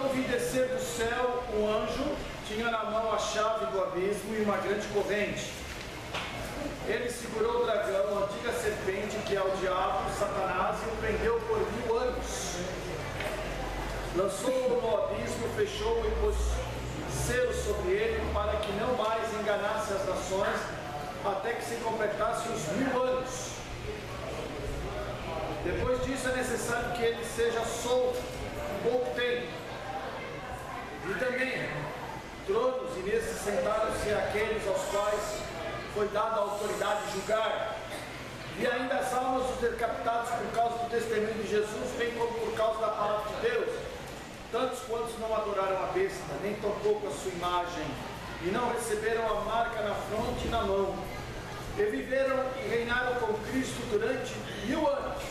Então vi descer do céu um anjo, tinha na mão a chave do abismo e uma grande corrente. Ele segurou o dragão, a antiga serpente, que é o diabo, Satanás, e o prendeu por 1000 anos. Lançou-o no abismo, fechou-o e pôs selos sobre ele, para que não mais enganasse as nações, até que se completasse os 1000 anos. Depois disso é necessário que ele seja solto pouco tempo. E também tronos e nesses sentaram-se aqueles aos quais foi dada a autoridade de julgar. E ainda as almas dos decapitados por causa do testemunho de Jesus, bem como por causa da palavra de Deus, tantos quantos não adoraram a besta, nem tampouco a sua imagem, e não receberam a marca na fronte e na mão, e viveram e reinaram com Cristo durante 1000 anos.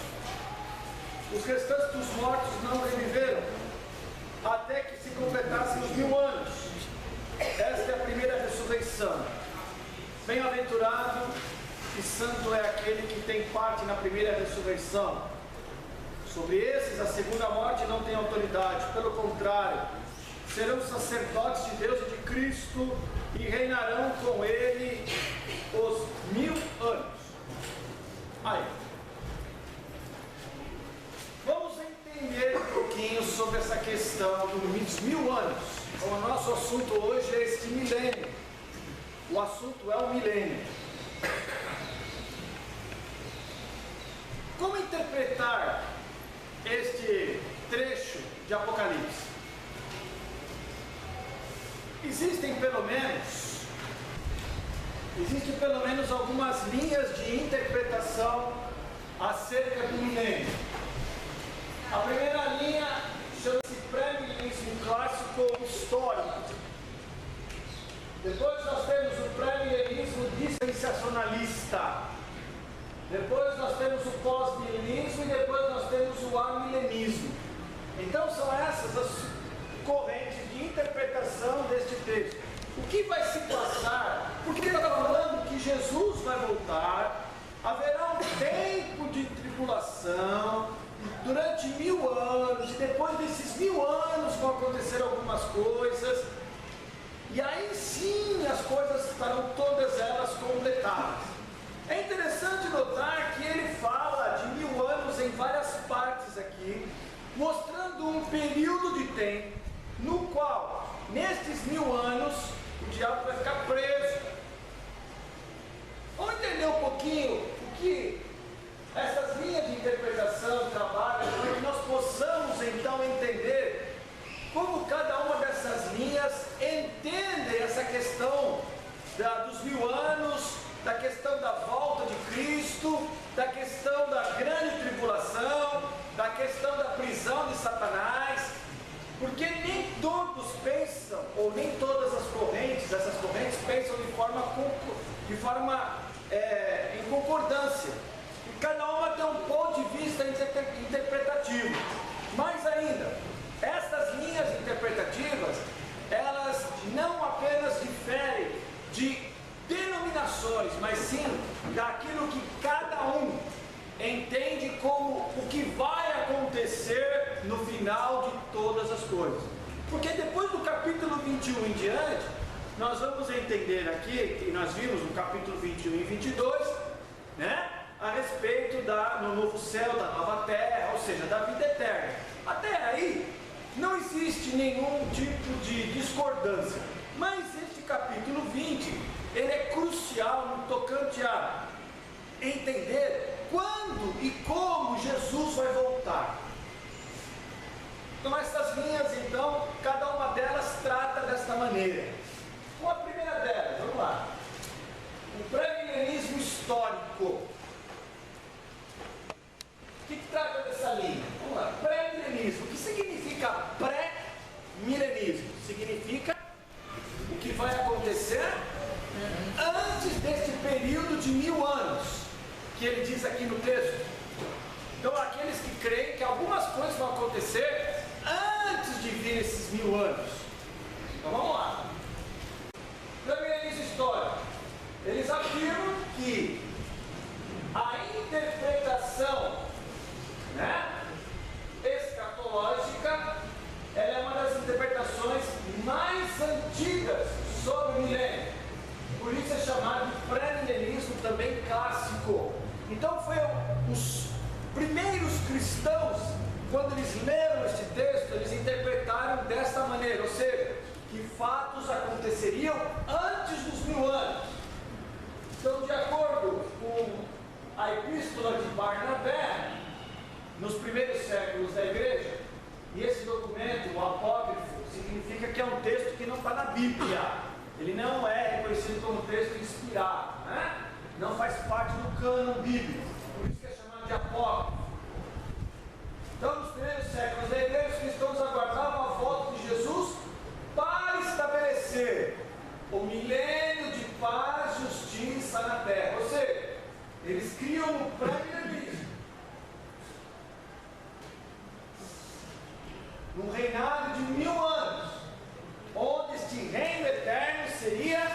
Os restantes dos mortos não reviveram, até que se completassem os 1000 anos. Esta é a primeira ressurreição. Bem-aventurado e santo é aquele que tem parte na primeira ressurreição. Sobre esses, a segunda morte não tem autoridade, pelo contrário, serão sacerdotes de Deus e de Cristo e reinarão com ele os 1000 anos. Aí, vamos entender um pouquinho sobre essa questão dos 1000 anos. O nosso assunto hoje é este milênio. O assunto é o milênio. Como interpretar este trecho de Apocalipse? Existem pelo menos algumas linhas de interpretação acerca do milênio. A primeira linha chama-se pré-milenismo clássico ou histórico. Depois nós temos o pré-milenismo dispensacionalista. Depois nós temos o pós-milenismo e depois nós temos o amilenismo. Então são essas as correntes de interpretação deste texto. O que vai se passar? Porque está falando que Jesus vai voltar, haverá um tempo de tribulação, durante 1000 anos, e depois desses 1000 anos vão acontecer algumas coisas, e aí sim as coisas estarão todas elas completadas. É interessante notar que ele fala de 1000 anos em várias partes aqui, mostrando um período de tempo no qual, nestes 1000 anos, o diabo vai ficar preso. Vamos entender um pouquinho o que essas linhas de interpretação trabalham, para que nós possamos então entender como cada uma dessas linhas entende essa questão dos 1000 anos, da questão da volta de Cristo, da questão da grande tribulação, da questão da prisão de Satanás, porque nem todos pensam, ou nem todas essas correntes pensam em concordância, e cada uma tem um ponto de vista interpretativo. Mais ainda, essas linhas interpretativas, elas não apenas diferem de denominações, mas sim daquilo que cada um entende como o que vai acontecer no final de todas as coisas. Porque depois do capítulo 21 em diante, nós vamos entender aqui, e nós vimos no capítulo 21 e 22, né, a respeito no novo céu, da nova terra, ou seja, da vida eterna. Até aí, não existe nenhum tipo de discordância, mas este capítulo 20, ele é crucial no tocante a entender quando e como Jesus vai voltar. Então essas linhas, então, cada uma delas trata desta maneira. Qual a primeira delas? Vamos lá. O pré-milenismo histórico. O que trata dessa linha? Vamos lá. Pré-milenismo. O que significa pré-milenismo? Significa o que vai acontecer antes deste período de 1000 anos, que ele diz aqui no texto. Então, aqueles que creem que algumas coisas vão acontecer antes de vir esses 1000 anos. Então, vamos lá. Pré-milenismo histórico. Eles afirmam que a interpretação, né, escatológica, ela é uma das que fatos aconteceriam antes dos 1000 anos. Então, de acordo com a epístola de Barnabé, nos primeiros séculos da igreja, e esse documento, o apócrifo, significa que é um texto que não está na Bíblia. Ele não é reconhecido como texto inspirado, né? Não faz parte do cânon bíblico, por isso que é chamado de apócrifo. Então, nos primeiros séculos da igreja, os cristãos aguardavam a volta de Jesus para estabelecer o milênio de paz e justiça na terra. Ou seja, eles criam um pré-milenismo, um reinado de 1000 anos, onde este reino eterno seria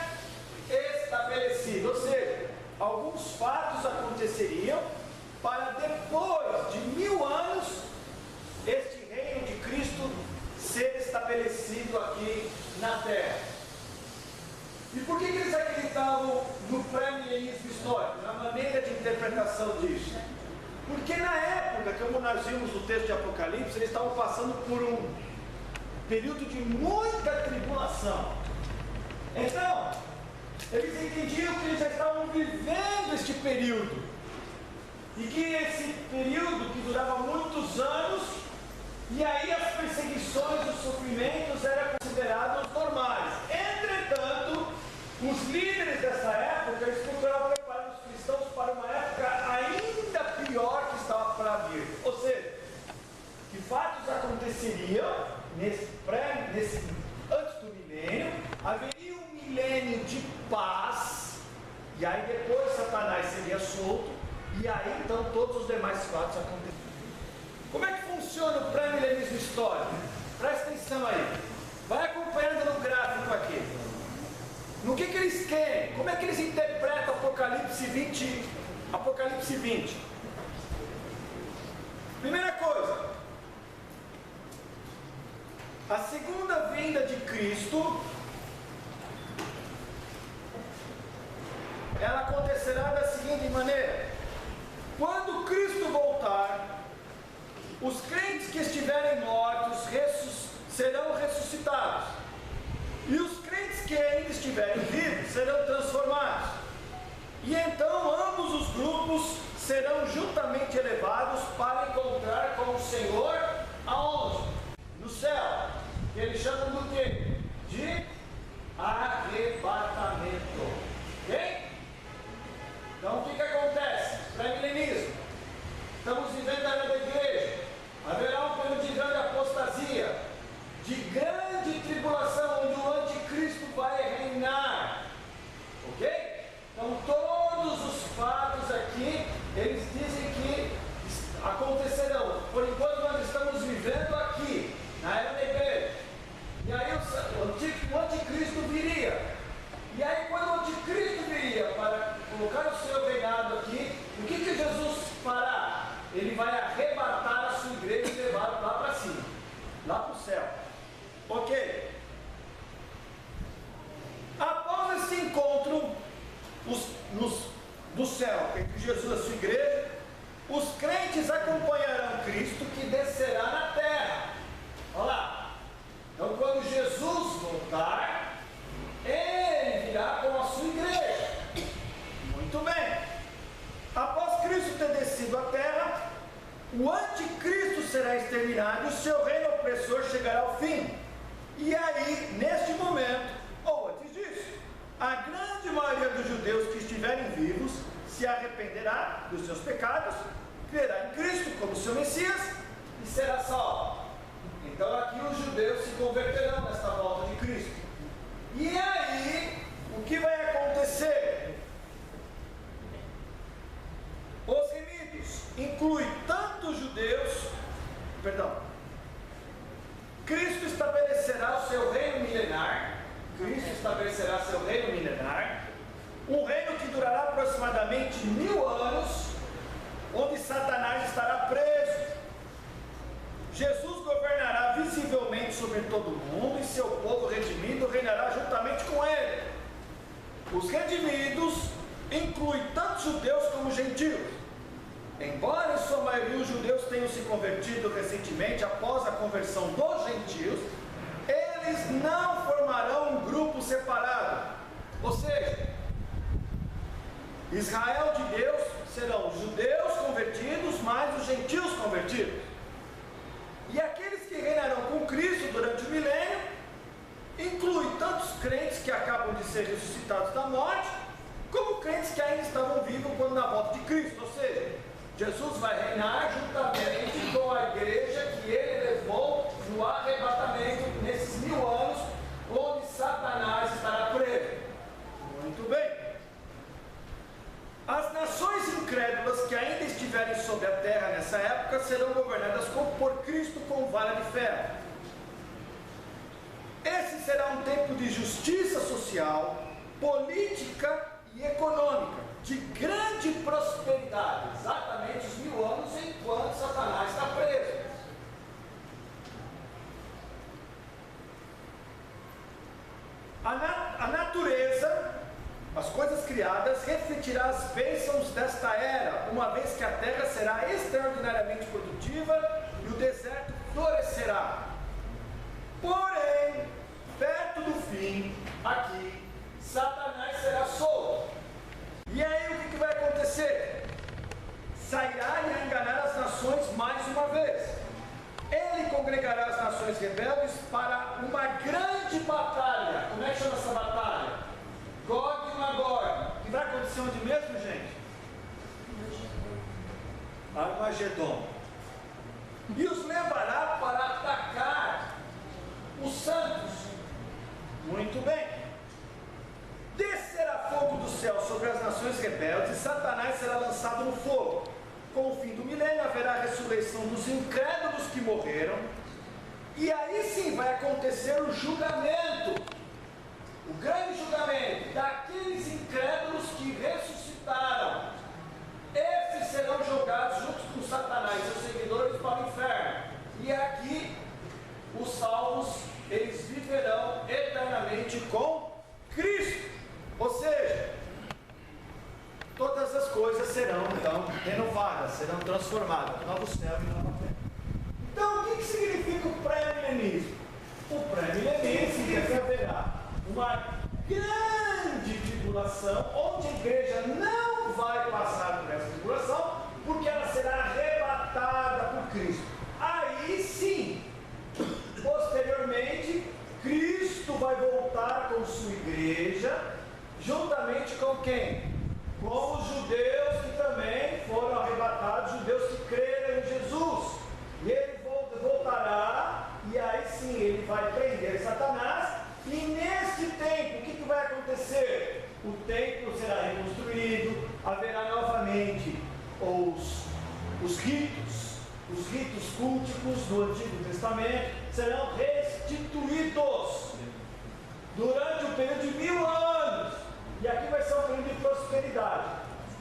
estabelecido. Ou seja, alguns fatos aconteceriam para depois de 1000 anos este reino de Cristo ser estabelecido aqui na terra. E por que eles acreditavam no pré-milenismo histórico, na maneira de interpretação disso? Porque na época, como nós vimos no texto de Apocalipse, eles estavam passando por um período de muita tribulação. Então, eles entendiam que eles já estavam vivendo este período, e que esse período que durava muitos anos, e aí as perseguições, os sofrimentos eram considerados normais. Entretanto, os líderes dessa época, eles procuravam preparar os cristãos para uma época ainda pior que estava para vir. Ou seja, que fatos aconteceriam antes do milênio, haveria um milênio de paz, e aí depois Satanás seria solto, e aí então todos os demais fatos aconteceriam. Como é que funciona o pré-milenismo histórico? Presta atenção aí, vai acompanhando no gráfico aqui. No que eles querem? Como é que eles interpretam Apocalipse 20? Apocalipse 20. Primeira coisa, a segunda vinda de Cristo, ela acontecerá da seguinte maneira: quando Cristo voltar, os crentes que estiverem mortos serão ressuscitados, e os crentes que ainda estiverem vivos serão transformados, e então ambos os grupos serão juntamente elevados para encontrar com o Senhor aonde? No céu, que eles chamam do quê? De arrebatamento. Ok? Então o que acontece? Pré-milenismo. Estamos vivendo a era da igreja. Haverá um período de grande apostasia, de grande tribulação, onde o anticristo vai reinar. Ok? Então todos os fatos aqui, eles dizem que acontecerão. Por enquanto nós estamos vivendo aqui, na era da igreja. E aí o anticristo viria. E aí quando o anticristo viria para colocar o seu reinado aqui, o que Jesus fará? Ele vai arrebatar a sua igreja e levar lá para cima, lá para o céu. Ok? Após esse encontro do céu entre Jesus e a sua igreja, os crentes acompanharão Cristo que descerá na terra. Olha lá. Então quando Jesus voltar, ele virá com a sua igreja. Muito bem. Após Cristo ter descido à terra, o anticristo será exterminado e o seu reino opressor chegará ao fim. E aí, neste momento, ou antes disso, a grande maioria dos judeus que estiverem vivos se arrependerá dos seus pecados, crerá em Cristo como seu Messias e será salvo. Então aqui os judeus se converterão nesta volta de Cristo. E aí, o que vai acontecer? Os remidos inclui tanto os judeus, Cristo estabelecerá o seu reino milenar. Cristo estabelecerá seu reino milenar, um reino que durará aproximadamente 1000 anos, onde Satanás estará preso. Jesus governará visivelmente sobre todo o mundo, e seu povo redimido reinará juntamente com ele. Os redimidos incluem tanto judeus como gentios. Embora em sua maioria os judeus tenham se convertido recentemente após a conversão dos gentios, eles não formarão Israel de Deus serão os judeus convertidos, mais os gentios convertidos. E aqueles que reinarão com Cristo durante o milênio, inclui tanto os crentes que acabam de ser ressuscitados da morte, como crentes que ainda estavam vivos quando na volta de Cristo. Ou seja, Jesus vai reinar juntamente com a igreja que ele levou no arrebatamento nesses 1000 anos, onde Satanás estará preso. Muito bem. As nações incrédulas que ainda estiverem sobre a terra nessa época serão governadas por Cristo com vara de ferro. Esse será um tempo de justiça social, política e econômica, de grande prosperidade, exatamente os 1000 anos enquanto Satanás está preso. A natureza, as coisas criadas, refletirá as bênçãos desta era, uma vez que a terra será extraordinariamente produtiva e o deserto florescerá. Porém, perto do fim, aqui, Satanás será solto. E aí o que vai acontecer? Sairá e enganar as nações mais uma vez. Ele congregará as nações rebeldes para uma grande batalha. Como é que chama essa batalha? Gog e Magog. Que vai acontecer onde mesmo, gente? Armagedon. E os levará para atacar os santos. Muito bem. Descerá fogo do céu sobre as nações rebeldes e Satanás será lançado no fogo. Com o fim do milênio haverá a ressurreição dos incrédulos que morreram. E aí sim vai acontecer o julgamento. O grande julgamento daqueles incrédulos que ressuscitaram. Esses serão jogados junto com Satanás e seus seguidores para o inferno. E aqui os salvos, eles viverão eternamente com Cristo. Ou seja, todas as coisas serão então renovadas, serão transformadas, novo céu e nova terra. Então, o que significa o pré-milenismo? O pré-milenismo significa que haverá uma grande tribulação, onde a igreja não vai passar por essa tribulação, porque ela será arrebatada por Cristo. Aí sim, posteriormente, Cristo vai voltar com sua igreja, juntamente com quem? Com os judeus que também foram arrebatados, judeus que creram em Jesus. E ele voltará, e aí sim ele vai prender Satanás. E neste tempo, o que vai acontecer? O templo será reconstruído, haverá novamente os ritos culticos do Antigo Testamento serão restituídos durante o período de 1000 anos. E aqui vai ser um período de prosperidade.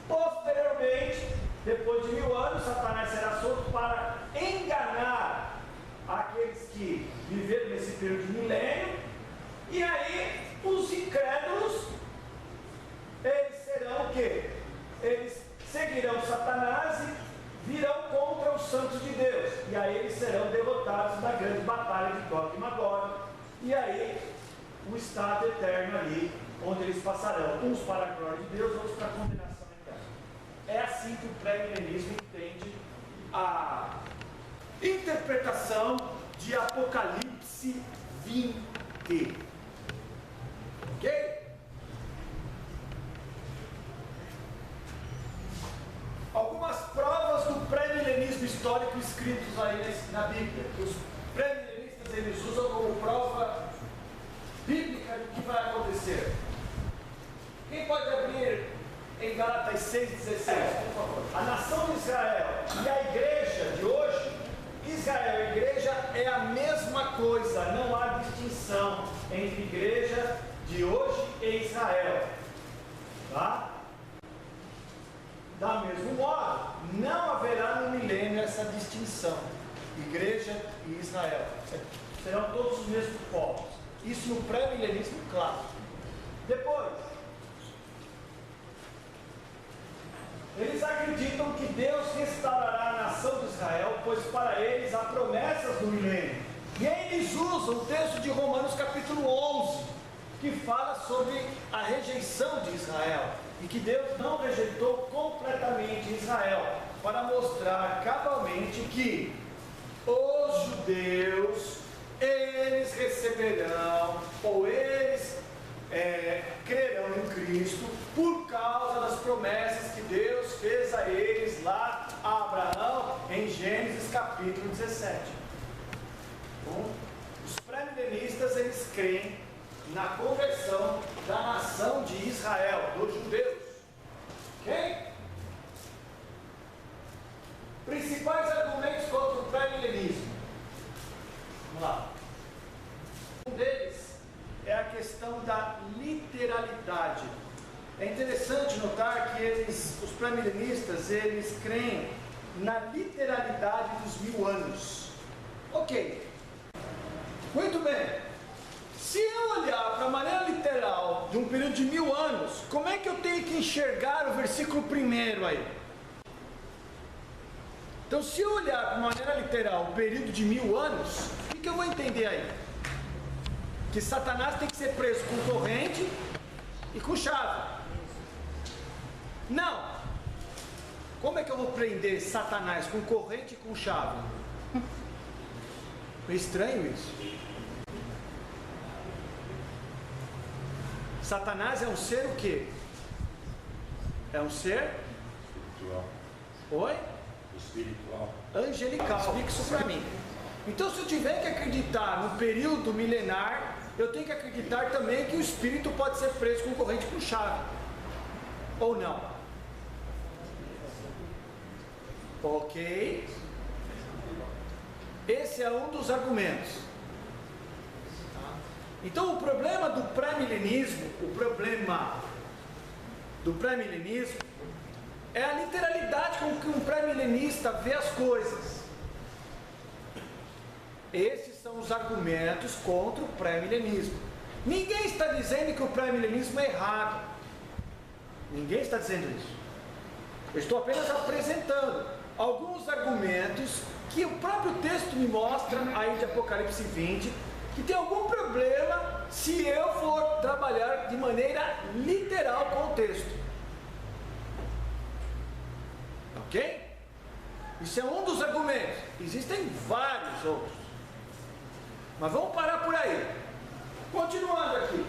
Posteriormente, depois de 1000 anos, Satanás será solto para enganar aqueles que viveram nesse período de milênio. E aí, os incrédulos, eles serão o quê? Eles seguirão Satanás e virão contra os santos de Deus. E aí eles serão derrotados na grande batalha de Gog e Magog. E aí, o estado eterno ali, onde eles passarão, uns para a glória de Deus, outros para a condenação eterna. É assim que o pré-milenismo entende a interpretação de Apocalipse 20. Ok? Algumas provas do pré-milenismo histórico escritos aí na Bíblia, que os pré-milenistas eles usam como prova bíblica do que vai acontecer. Quem pode abrir em Gálatas 6,16, por favor? A nação de Israel e a igreja de hoje, Israel e igreja é a mesma coisa, não há distinção entre igreja de hoje e Israel. Tá? Da mesmo modo, não haverá no milênio essa distinção, igreja e Israel. Serão todos os mesmos povos. Isso no pré-milenismo clássico. Depois, eles acreditam que Deus restaurará a nação de Israel, pois para eles há promessas do milênio. E aí eles usam o texto de Romanos capítulo 11, que fala sobre a rejeição de Israel. e que Deus não rejeitou completamente Israel, para mostrar cabalmente que os judeus, eles receberão, ou eles crerão em Cristo, por causa das promessas que Deus fez a eles lá a Abraão, em Gênesis capítulo 17. Bom, os pré-milenistas, eles creem na conversão da nação de Israel, dos judeus. Ok? Principais argumentos contra o pré-milenismo. Vamos lá. Um deles é a questão da literalidade. É interessante notar que os pré-milenistas, eles creem na literalidade dos 1000 anos. Ok. Muito bem. Se eu olhar para a maneira literal de um período de 1000 anos, como é que eu tenho que enxergar o versículo 1 aí? Então, se eu olhar para a maneira literal um período de 1000 anos, o que eu vou entender aí? Que Satanás tem que ser preso com corrente e com chave. Não. Como é que eu vou prender Satanás com corrente e com chave? É estranho isso. Satanás é um ser o quê? É um ser? Espiritual. Oi? Espiritual. Angelical. Explica isso para mim. Então, se eu tiver que acreditar no período milenar, eu tenho que acreditar também que o espírito pode ser preso com corrente com chave. Ou não? Ok. Esse é um dos argumentos. Então, o problema do pré-milenismo, é a literalidade com que um pré-milenista vê as coisas. Esses são os argumentos contra o pré-milenismo. Ninguém está dizendo que o pré-milenismo é errado. Ninguém está dizendo isso. Eu estou apenas apresentando alguns argumentos que o próprio texto me mostra, aí de Apocalipse 20, que tem algum problema se eu for trabalhar de maneira literal com o texto. Ok? Isso é um dos argumentos. Existem vários outros. Mas vamos parar por aí. Continuando aqui.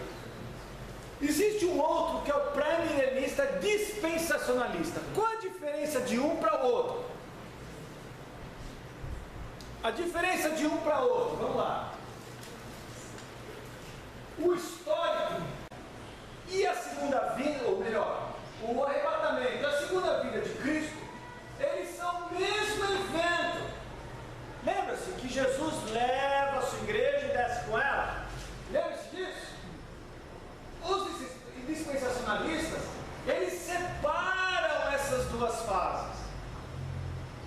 Existe um outro que é o pré-milenista dispensacionalista. Qual a diferença de um para o outro? A diferença de um para o outro, vamos lá. O histórico e a segunda vinda, ou melhor, o arrebatamento e a segunda vinda de Cristo, eles são o mesmo evento. Lembra-se que Jesus leva a sua igreja e desce com ela? Lembra-se disso? Os dispensacionalistas, eles separam essas duas fases.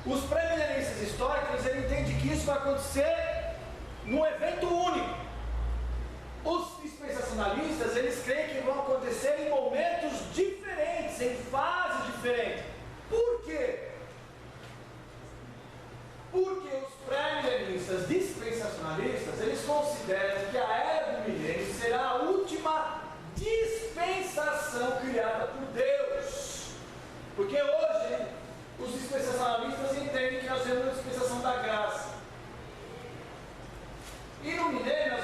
Os pré-milenistas históricos, eles entendem que isso vai acontecer num evento único. Os dispensacionalistas, eles creem que vão acontecer em momentos diferentes, em fases diferentes. Por quê? Porque os pré-milenistas dispensacionalistas, eles consideram que a era do milênio será a última dispensação criada por Deus. Porque hoje, os dispensacionalistas entendem que nós temos a dispensação da graça. E no milênio,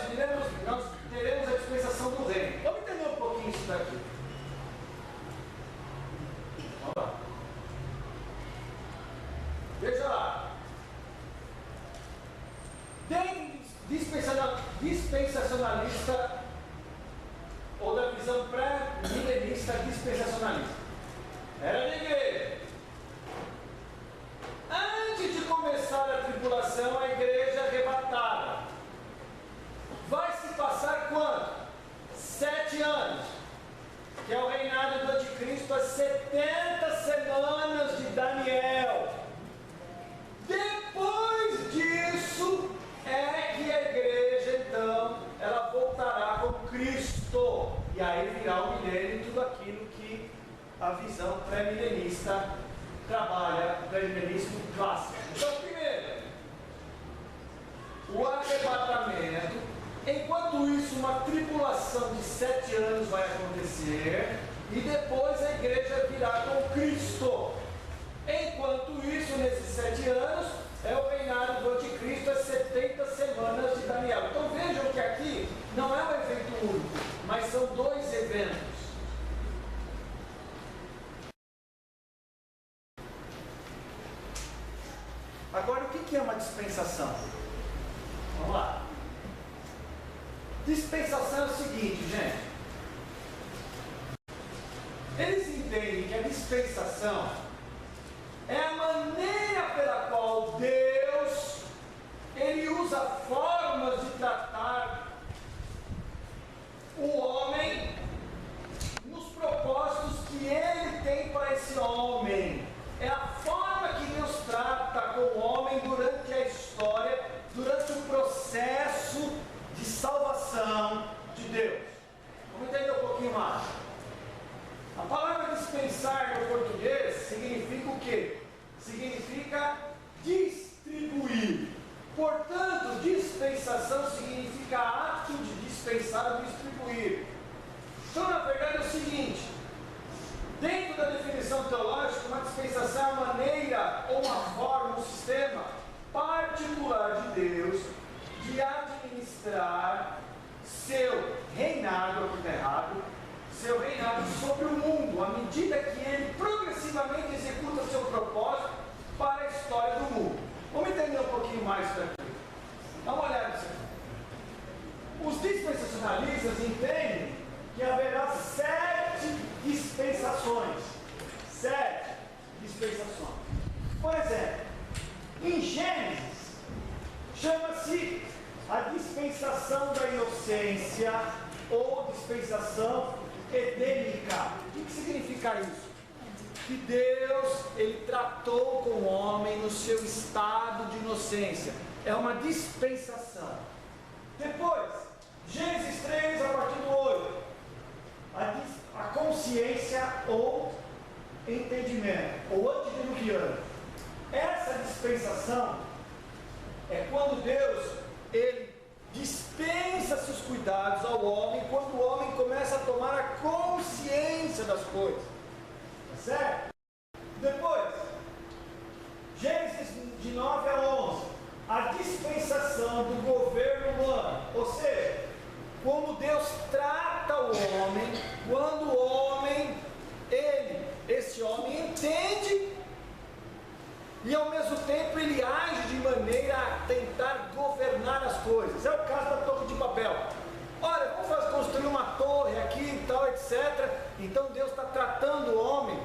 nós teremos a dispensação do reino. Vamos entender um pouquinho isso daqui. Vamos lá. Veja lá. Tem dispensacionalista, ou da visão pré-milenista dispensacionalista. Era da igreja. Antes de começar a tribulação, a igreja é arrebatada. Vai se passar quanto? 7 anos. Que é o reinado do anticristo, as 70 semanas de Daniel. Depois disso, é que a igreja, então, ela voltará com Cristo. E aí virá o milênio e tudo aquilo que a visão pré-milenista trabalha, o pré-milenismo clássico. Então, primeiro, o arrebatamento. Enquanto isso, uma tribulação de 7 anos vai acontecer. e depois a igreja virá com Cristo. Enquanto isso, nesses 7 anos, é o reinado do anticristo, as 70 semanas de Daniel. Então vejam que aqui não é um evento único, mas são 2 eventos. Agora, o que é uma dispensação? Vamos lá. Dispensação é o seguinte, gente. Eles entendem que a dispensação é a maneira pela qual Deus, Ele usa formas de tratar o homem nos propósitos que Ele tem para esse homem. É a forma que Deus trata com o homem durante a história, durante o processo de salvação de Deus. Vamos entender um pouquinho mais. A palavra dispensar no português significa o quê? Significa distribuir. Portanto, dispensação significa ato de dispensar ou distribuir. Então, na verdade, é o seguinte: dentro da definição teológica, uma dispensação é a maneira ou uma forma, um sistema particular de Deus de administrar seu reinado, ou errado, seu reinado sobre o mundo, à medida que ele progressivamente executa seu propósito para a história do mundo. Vamos entender um pouquinho mais isso aqui. Dá uma olhada nisso aqui. Os dispensacionalistas entendem que haverá 7 dispensações. 7 dispensações. Por exemplo, em Gênesis, chama-se a dispensação da inocência ou dispensação edêmica. O que significa isso? Que Deus, Ele tratou com o homem no seu estado de inocência. É uma dispensação. Depois, Gênesis 3, a partir do 8. A consciência ou entendimento, ou antediluviano. Essa dispensação é quando Deus, Ele dispensa seus cuidados ao homem, quando o homem começa a tomar a consciência das coisas. Tá certo? Depois, Gênesis de 9 a 11, a dispensação do governo humano, ou seja, como Deus trata o homem, quando o homem, esse homem entende e ao mesmo tempo ele age de maneira a tentar governar as coisas. É o caso da Torre de Babel. Olha, vamos construir uma torre aqui e tal, etc. Então Deus está tratando o homem,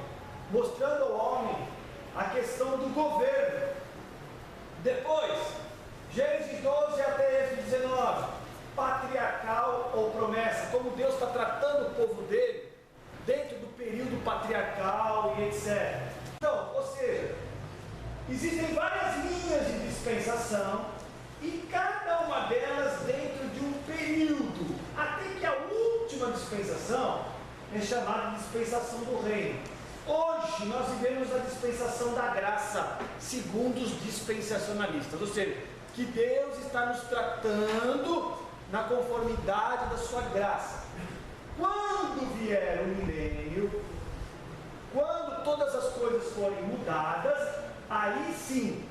mostrando ao homem a questão do governo. Depois, Gênesis 12 até Êxodo 19, patriarcal ou promessa, como Deus está tratando o povo dele dentro do período patriarcal e etc. Então, ou seja, existem várias linhas de dispensação e cada uma delas dentro de um período, até que a última dispensação é chamada de dispensação do reino. Hoje nós vivemos a dispensação da graça, segundo os dispensacionalistas, ou seja, que Deus está nos tratando na conformidade da sua graça. Quando vier o milênio, quando todas as coisas forem mudadas, aí sim,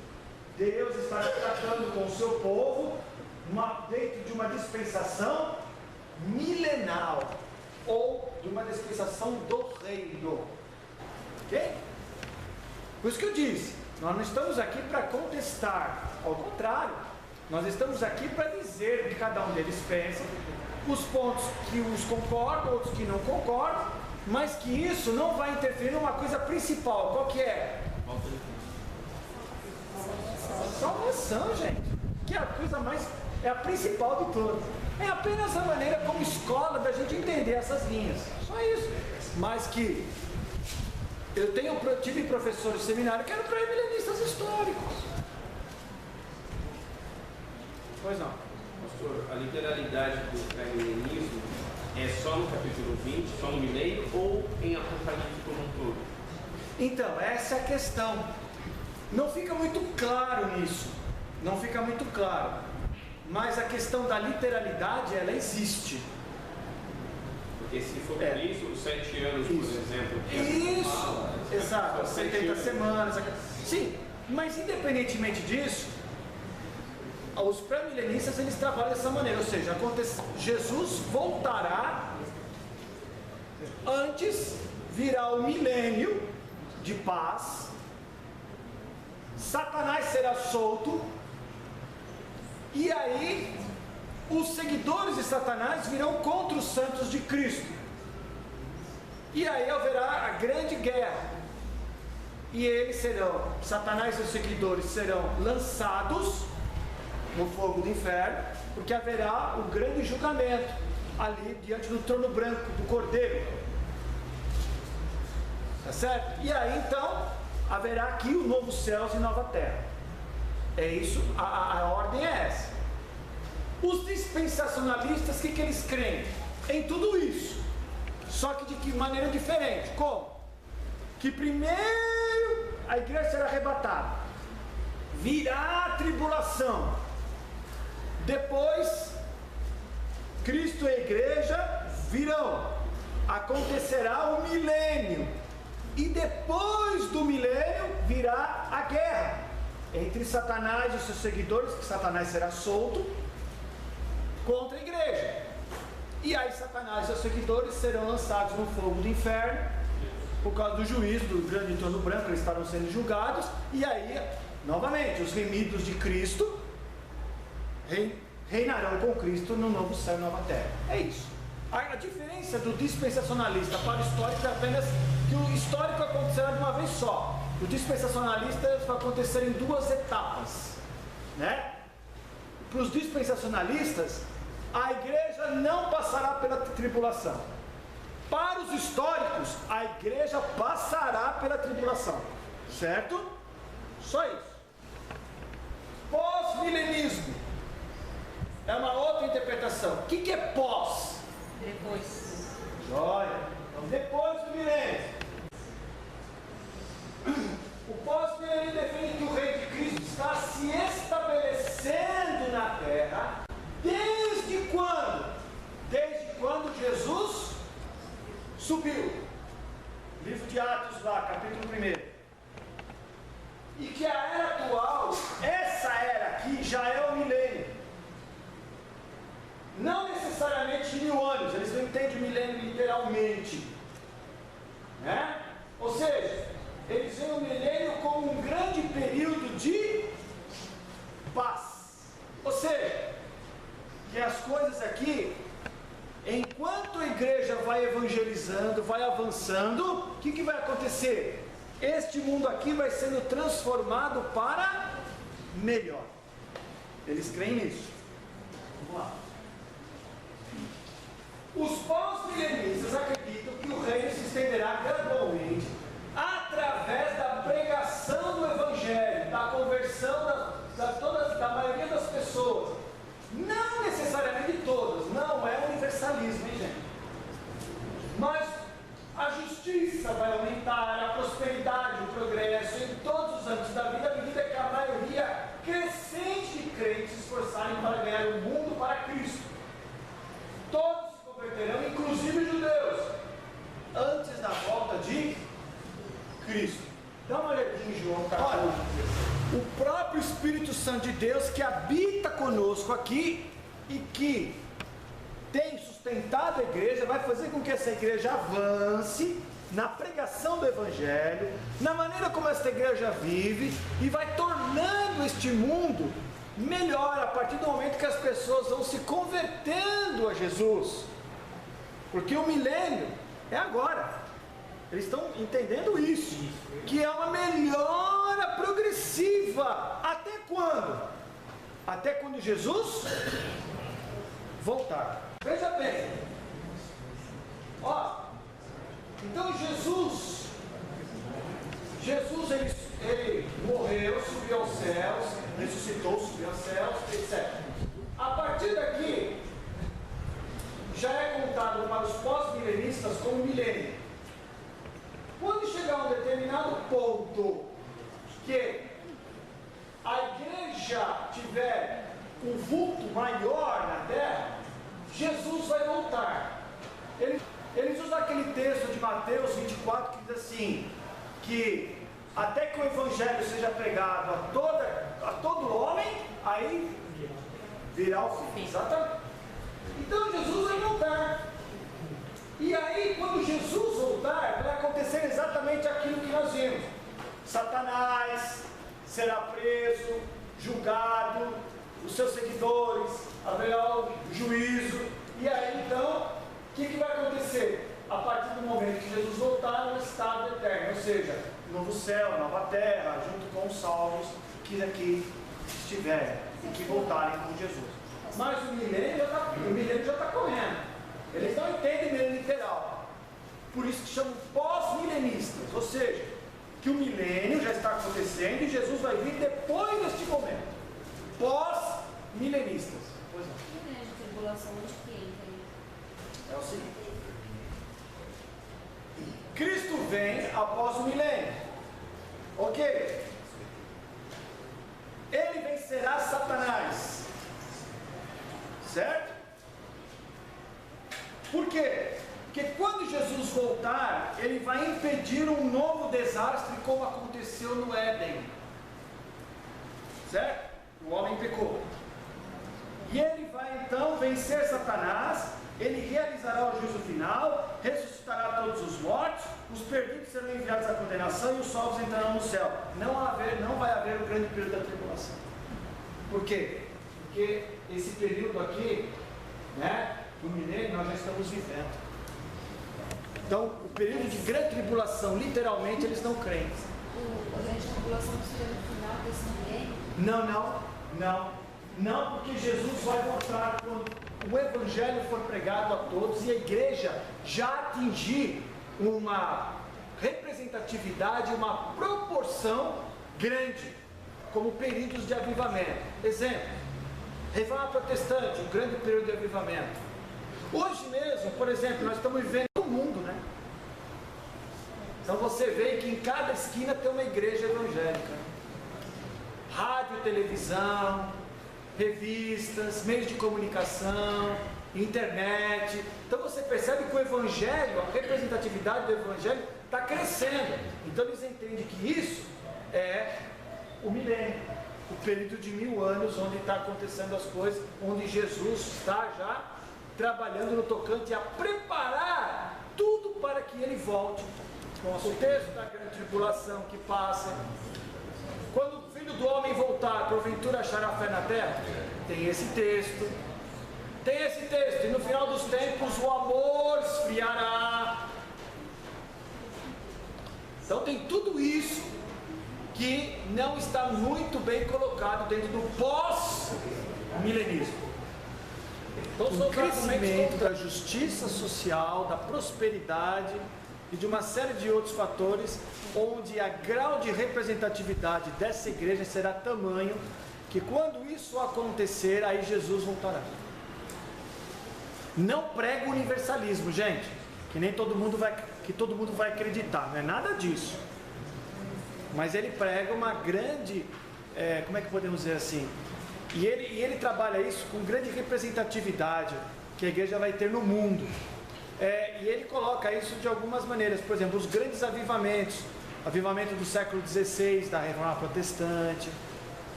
Deus está tratando com o seu povo dentro de uma dispensação milenal, ou de uma dispensação do reino. Ok? Por isso que eu disse, nós não estamos aqui para contestar, ao contrário, nós estamos aqui para dizer o que cada um deles pensa, os pontos que uns concordam, outros que não concordam, mas que isso não vai interferir numa coisa principal. Qual que é? Salvação, gente, que é a coisa mais, é a principal de todas. É apenas a maneira como escola da gente entender essas linhas, só isso. Mas que eu tive professores de seminário que eram pré-milenistas históricos. Pois não. Pastor, a literalidade do pré-milenismo é só no capítulo 20, só no milênio, ou em Apocalipse como um todo? Então, essa é a questão. Não fica muito claro nisso. Não fica muito claro. Mas a questão da literalidade, ela existe. Porque se for por isso, os 7 anos, por exemplo. Isso, exato, as 70 semanas. Sim, mas independentemente disso, os pré-milenistas eles trabalham dessa maneira, ou seja, Jesus voltará, antes virá o milênio de paz, Satanás será solto, e aí os seguidores de Satanás virão contra os santos de Cristo, e aí haverá a grande guerra, e eles serão, Satanás e seus seguidores serão lançados no fogo do inferno, porque haverá o grande julgamento ali diante do trono branco do Cordeiro, tá certo? E aí então haverá aqui o novo céus e nova terra. É isso, a ordem é essa. Os dispensacionalistas, o que eles creem? Em tudo isso, só que de que maneira diferente. Como? Que primeiro a igreja será arrebatada, virá a tribulação, depois Cristo e a igreja virão, acontecerá o milênio, e depois do milênio virá a guerra entre Satanás e os seus seguidores, que Satanás será solto contra a igreja, e aí Satanás e seus seguidores serão lançados no fogo do inferno por causa do juízo do grande trono branco. Eles estarão sendo julgados, e aí novamente os remidos de Cristo reinarão com Cristo no novo céu e nova terra. É isso. A diferença do dispensacionalista para o histórico é apenas que o histórico acontecerá de uma vez só. O dispensacionalista vai acontecer em 2 etapas, né? Para os dispensacionalistas, a igreja não passará pela tribulação. Para os históricos, a igreja passará pela tribulação, certo? Só isso. Pós-milenismo é uma outra interpretação. O que é pós? Depois. Joia. Depois do milênio. O pós-milênio defende que o reino de Cristo está se estabelecendo na terra. Desde quando? Desde quando Jesus subiu. Livro de Atos lá, capítulo 1. E que a era atual, essa era aqui, já é o milênio. Não necessariamente 1000 anos, eles não entendem o milênio literalmente, né? Ou seja, eles veem o milênio como um grande período de paz. Ou seja, que as coisas aqui, enquanto a igreja vai evangelizando, vai avançando, o que vai acontecer? Este mundo aqui vai sendo transformado para melhor. Eles creem nisso. Vamos lá. Os pós-milenistas acreditam que o reino se estenderá gradualmente através da pregação do evangelho, da conversão da maioria das pessoas. Não necessariamente todas, não é universalismo, hein, gente? Mas a justiça vai aumentar, a prosperidade, o progresso em todos os âmbitos da vida, à medida que a maioria crescente de crentes se esforçarem para ganhar o mundo para Cristo. Todos se converterão, inclusive judeus, antes da volta de Cristo. Dá uma olhadinha em João 14. Olha, o próprio Espírito Santo de Deus que habita conosco aqui e que tem sustentado a igreja, vai fazer com que essa igreja avance na pregação do Evangelho, na maneira como essa igreja vive, e vai tornando este mundo melhor a partir do momento que as pessoas vão se convertendo a Jesus, porque o milênio é agora. Eles estão entendendo isso, que é uma melhora progressiva. Até quando? Até quando Jesus voltar. Veja bem, ó, então Jesus ele morreu, subiu aos céus, ressuscitou, subiu aos céus, etc. A partir daqui, já é contado para os pós-milenistas como milênio. Quando chegar a um determinado ponto que a igreja tiver um vulto maior na terra, Jesus vai voltar. Eles usam aquele texto de Mateus 24 que diz assim, que até que o evangelho seja pregado a todo homem, aí virá o fim. Exatamente. Então Jesus vai voltar. E aí, quando Jesus voltar, vai acontecer exatamente aquilo que nós vimos. Satanás será preso, julgado, os seus seguidores, haverá o juízo. E aí, então, o que vai acontecer? A partir do momento que Jesus voltar no estado eterno, ou seja, novo céu, nova terra, junto com os salvos que aqui estiverem e que voltarem com Jesus. Mas o milênio já está correndo. Eles não entendem milênio literal. Por isso que chamam pós-milenistas, ou seja, que o milênio já está acontecendo e Jesus vai vir depois deste momento. Pós-milenistas. Pois não. Que milênio de tribulação onde que entra aí? É o seguinte. Cristo vem após o milênio. Ok? Ele vencerá Satanás. Certo? Por quê? Porque quando Jesus voltar, ele vai impedir um novo desastre como aconteceu no Éden. Certo? O homem pecou. E ele vai então vencer Satanás, ele realizará o juízo final, ressuscitará todos os mortos, os perdidos serão enviados à condenação e os salvos entrarão no céu. Não vai haver o grande período da tribulação. Por quê? Porque esse período aqui, né, do milênio, nós já estamos vivendo. Então, o período de grande tribulação, literalmente, eles não creem. A grande tribulação seria no final desse milênio? Não, porque Jesus vai voltar quando o evangelho for pregado a todos e a igreja já atingir uma representatividade, uma proporção grande, como períodos de avivamento. Exemplo, revival protestante, um grande período de avivamento. Hoje mesmo, por exemplo, nós estamos vivendo no mundo, né? Então você vê que em cada esquina tem uma igreja evangélica. Rádio, televisão, revistas, meios de comunicação, internet. Então você percebe que o evangelho, a representatividade do evangelho está crescendo. Então eles entendem que isso é o milênio, o período de 1000 anos onde está acontecendo as coisas, onde Jesus está já trabalhando no tocante a preparar tudo para que ele volte. O texto da grande tribulação que passa. Quando o Filho do Homem voltar, porventura achará fé na terra? Tem esse texto. E no final dos tempos o amor esfriará. Então tem tudo isso que não está muito bem colocado dentro do pós-milenismo. Então, o crescimento da justiça social, da prosperidade e de uma série de outros fatores, onde a grau de representatividade dessa igreja será tamanho que quando isso acontecer, aí Jesus voltará. Não prega o universalismo, gente, que todo mundo vai acreditar, não é nada disso. Mas ele prega uma grande, como é que podemos dizer assim? E ele trabalha isso com grande representatividade que a igreja vai ter no mundo. E ele coloca isso de algumas maneiras. Por exemplo, os grandes avivamentos. Avivamento do século XVI, da Reforma Protestante.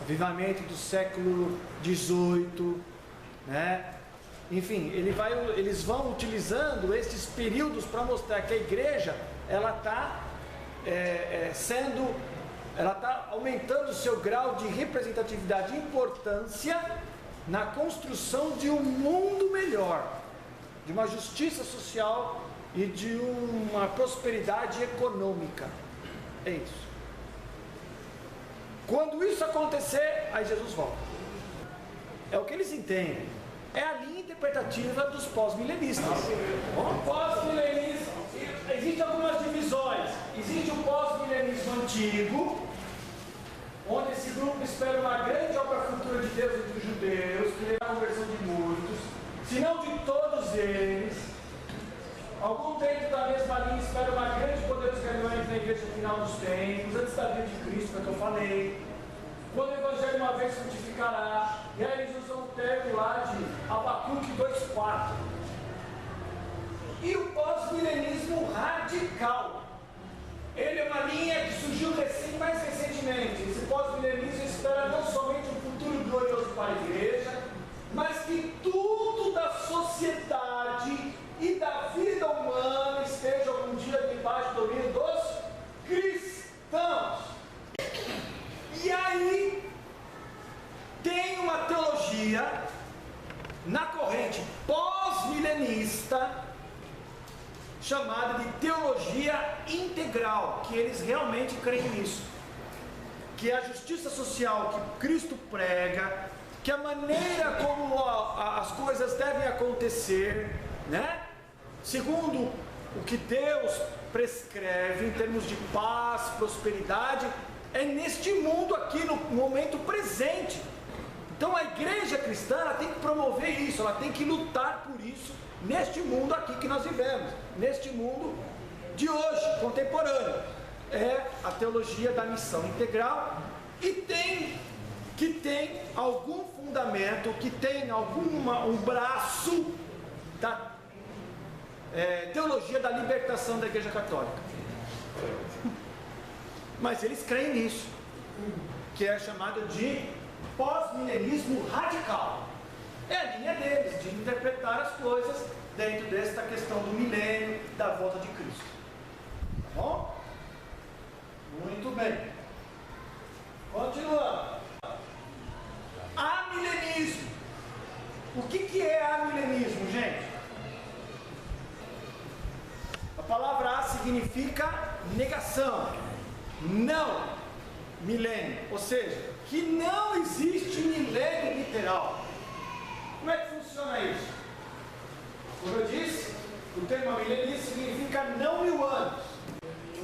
Avivamento do século XVIII. Né? Enfim, eles vão utilizando esses períodos para mostrar que a igreja ela está ela está aumentando o seu grau de representatividade e importância na construção de um mundo melhor, de uma justiça social e de uma prosperidade econômica. É isso. Quando isso acontecer, aí Jesus volta. É o que eles entendem. É a linha interpretativa dos pós-milenistas. Pós-milenismo, existem algumas divisões. Existe o pós-milenismo antigo, onde esse grupo espera uma grande obra futura de Deus entre os judeus, que levará a conversão de muitos, se não de todos eles. Algum dentro da mesma linha espera uma grande poder dos reuniões na igreja final dos tempos, antes da vinda de Cristo, que é o que eu falei. Quando o evangelho uma vez frutificará, e aí eles usam o termo lá de Abacuque 2,4. E o pós radical. Ele é uma linha que surgiu mais recentemente. Esse pós-milenismo espera não somente um futuro glorioso para a igreja, mas que tudo da sociedade e da vida humana esteja algum dia debaixo do domínio dos cristãos. E aí tem uma teologia na corrente pós-milenista chamada de teologia integral, que eles realmente creem nisso, que é a justiça social que Cristo prega, que a maneira como as coisas devem acontecer, né? Segundo o que Deus prescreve em termos de paz, prosperidade, é neste mundo aqui, no momento presente. Então a igreja cristã ela tem que promover isso, ela tem que lutar por isso neste mundo aqui que nós vivemos, neste mundo de hoje, contemporâneo. É a teologia da missão integral e que tem algum fundamento, que tem um braço da teologia da libertação da Igreja Católica. Mas eles creem nisso, que é chamado de pós-milenismo radical. É a linha deles de interpretar as coisas dentro desta questão do milênio, da volta de Cristo. Tá bom? Muito bem. Continuando. Amilenismo. O que é amilenismo, gente? A palavra A significa negação, não milênio, ou seja, que não existe milênio literal. Como é que funciona isso? Como eu disse, o termo amilenismo significa não 1000 anos.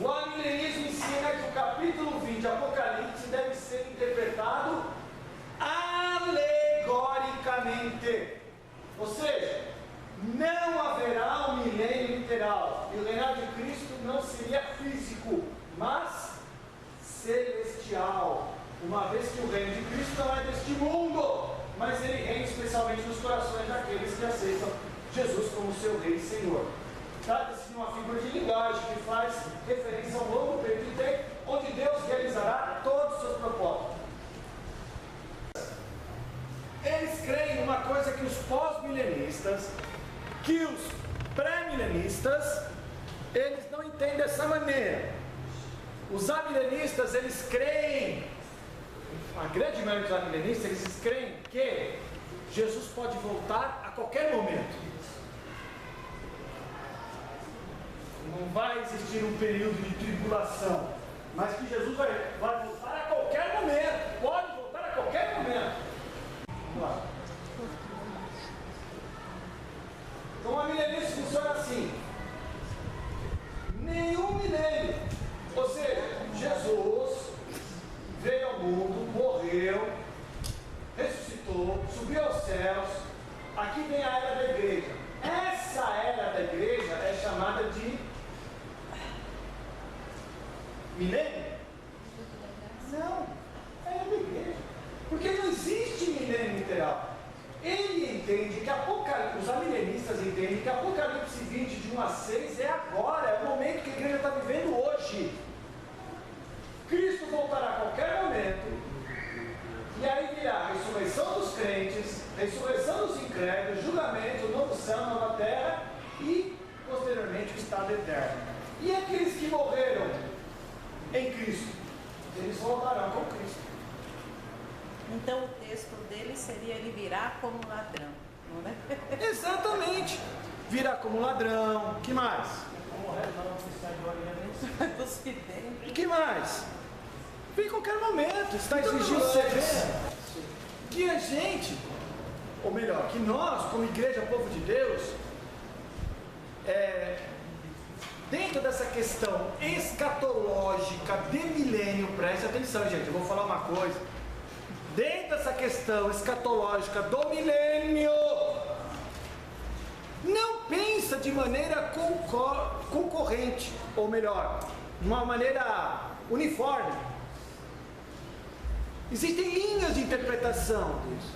O amilenismo ensina que o capítulo 20 de Apocalipse deve ser interpretado alegoricamente, ou seja, não haverá um milênio literal, e o reinado de Cristo não seria físico, mas celestial, uma vez que o reino de Cristo não é deste mundo, mas ele reina especialmente nos corações daqueles que aceitam Jesus como seu Rei e Senhor. Trata-se de uma figura de linguagem que faz referência a um longo período de tempo onde Deus realizará todos os seus propósitos. Eles creem numa coisa que os pós-milenistas, que os pré-milenistas, eles não entendem dessa maneira. Os amilenistas, eles creem, a grande maioria dos amilenistas, eles creem que Jesus pode voltar a qualquer momento. Não vai existir um período de tribulação, mas que Jesus vai voltar a qualquer momento, pode voltar a qualquer momento. Vamos lá. Então o amilenismo funciona assim: nenhum milênio, ou seja, Jesus veio ao mundo, morreu, ressuscitou, subiu aos céus, aqui vem a era da igreja. Essa era da igreja é chamada de milênio? Não, é a era da igreja, porque não existe milênio literal. Ele entende que os amilenistas entendem que Apocalipse 20, de 1 a 6, é agora, é o momento que a igreja está vivendo hoje. Cristo voltará a qualquer momento, e aí virá a ressurreição dos crentes, ressurreição dos incrédulos, julgamento, novo céu, nova terra, e posteriormente o estado eterno. E aqueles que morreram em Cristo, eles voltarão com Cristo. Então o texto dele seria: ele virá como ladrão, não é? Exatamente. Virá como ladrão. Que mais? Que mais? Vem em qualquer momento. Está exigindo que a gente, ou melhor, que nós, como igreja, povo de Deus, dentro dessa questão escatológica de milênio, preste atenção, gente, eu vou falar uma coisa. Dentro dessa questão escatológica do milênio, não pensa de maneira concorrente, ou melhor, de uma maneira uniforme. Existem linhas de interpretação disso,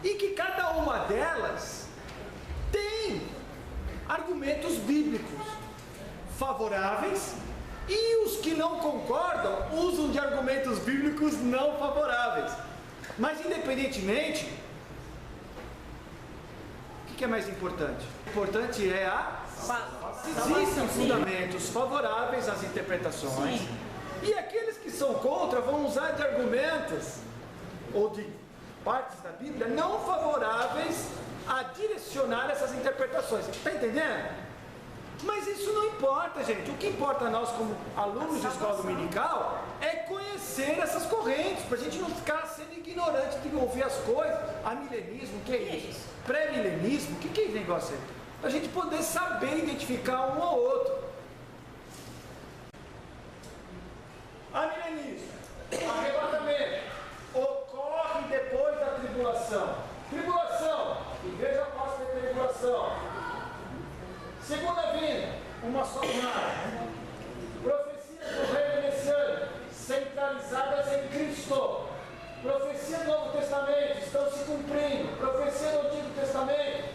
e que cada uma delas tem argumentos bíblicos favoráveis, e os que não concordam usam de argumentos bíblicos não favoráveis. Mas independentemente, o que é mais importante? O importante é existem fundamentos favoráveis às interpretações. Sim. E aqueles que são contra vão usar de argumentos ou de partes da Bíblia não favoráveis a direcionar essas interpretações. Está entendendo? Mas isso não importa, gente. O que importa a nós como alunos de escola dominical é conhecer essas correntes, para a gente não ficar sendo ignorante de ouvir as coisas. Amilenismo, o que é isso? Pré-milenismo, o que é esse negócio aí? Para a gente poder saber identificar um ao outro. Amilenismo, arrebatamento, ocorre depois da tribulação. Tribulação, igreja passa pela tribulação. Segunda vinda, uma só imagem. Profecias do reino messiânico, centralizadas em Cristo. Profecia do Novo Testamento estão se cumprindo. Profecia do Antigo Testamento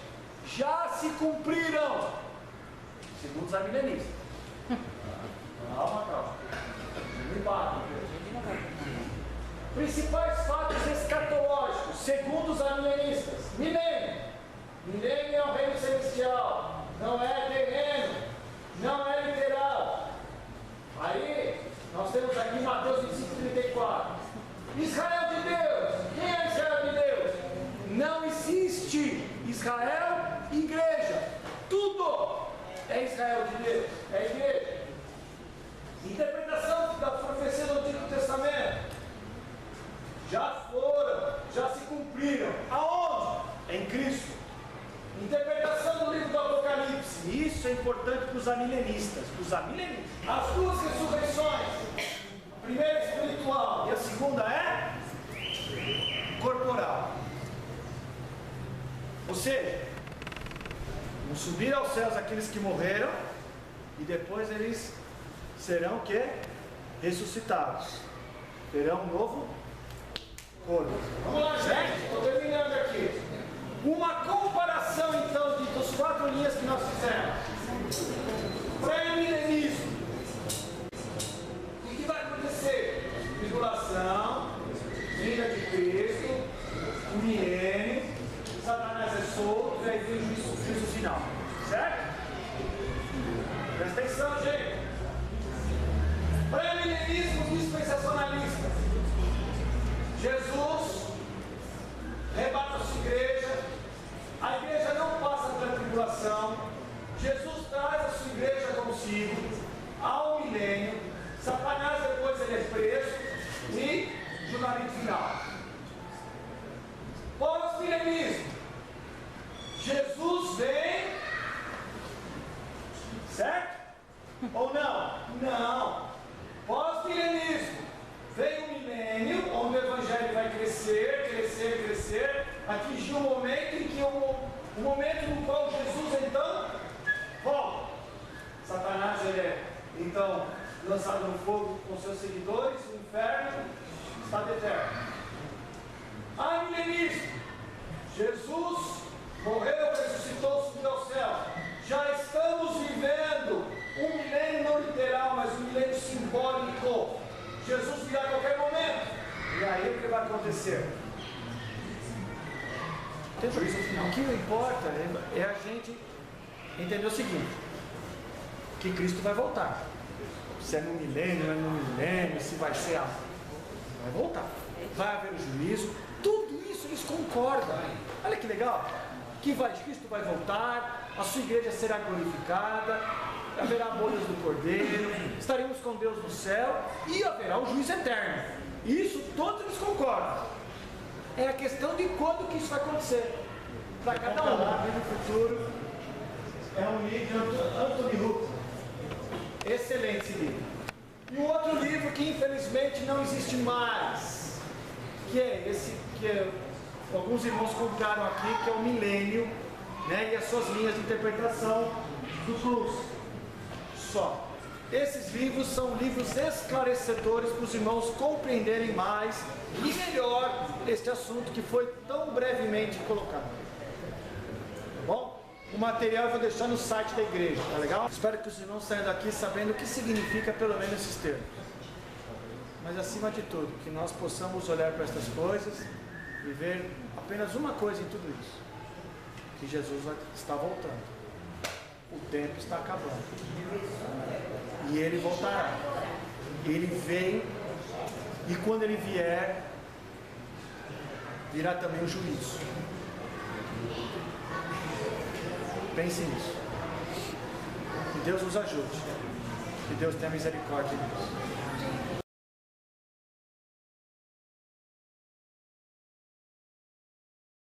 já se cumpriram, segundo os amilenistas. Calma. Principais fatos escatológicos, segundo os amilenistas: milênio. Milênio é o reino celestial, não é terreno, não é literal. Aí, nós temos aqui Mateus 25:34. Israel de Deus. Quem é Israel de Deus? Não existe Israel e igreja. Tudo é Israel de Deus, é igreja. Interpretação da profecia do Antigo Testamento já se cumpriram. Aonde? Em Cristo. Interpretação do livro do Apocalipse. Isso é importante para os amilenistas. As duas ressurreições. A primeira é espiritual e a segunda é corporal. Ou seja, vão subir aos céus aqueles que morreram e depois eles serão o quê? Ressuscitados. Terão um novo corpo. Vamos lá, gente. Estou terminando aqui. Uma comparação, então, das 4 linhas que nós fizemos. Pré-milenismo. O que vai acontecer? Tribulação, vinda de Cristo, o milênio, Satanás é solto, e aí vem o juízo final. Certo? Presta atenção, gente. Pré-milenismo dispensacionalista. Jesus rebata a sua igreja, a igreja não passa pela tribulação, Jesus traz a sua igreja consigo, há um milênio, Satanás depois ele é preso e julgamento final. Pós-milenismo, Jesus vem, certo? Ou não? Não. Pós-milenismo, vem um milênio, onde o evangelho vai crescer, atingir um momento em que o momento no qual Jesus então volta. Satanás ele é então lançado no fogo com seus seguidores, o inferno está eterno. Amilenismo, Jesus morreu, ressuscitou, subiu ao céu. Já estamos vivendo um milênio não literal, mas um milênio simbólico. Jesus virá a qualquer momento. E aí o que vai acontecer? O que importa é a gente entender o seguinte: que Cristo vai voltar. Se é no milênio, não é no milênio, se vai ser vai voltar. Vai haver o juízo. Tudo isso eles concordam. Olha que legal. Cristo vai voltar, a sua igreja será glorificada, haverá bodas do Cordeiro, estaremos com Deus no céu e haverá um juízo eterno. Isso todos eles concordam. É a questão de quando que isso vai acontecer. Para cada um. No futuro é um livro de Anthony Hook. Excelente esse livro. E o outro livro que infelizmente não existe mais, que é esse que alguns irmãos compraram aqui, que é o Milênio, né, e as suas linhas de interpretação do Cruz. Só. Esses livros são livros esclarecedores para os irmãos compreenderem mais e melhor este assunto que foi tão brevemente colocado. Tá bom? O material eu vou deixar no site da igreja, tá legal? Espero que os irmãos saiam daqui sabendo o que significa pelo menos esses termos. Mas acima de tudo, que nós possamos olhar para estas coisas e ver apenas uma coisa em tudo isso. Que Jesus está voltando. O tempo está acabando. E Ele voltará. Ele vem. E quando Ele vier, virá também o juízo. Pense nisso. Que Deus nos ajude. Que Deus tenha misericórdia de nós.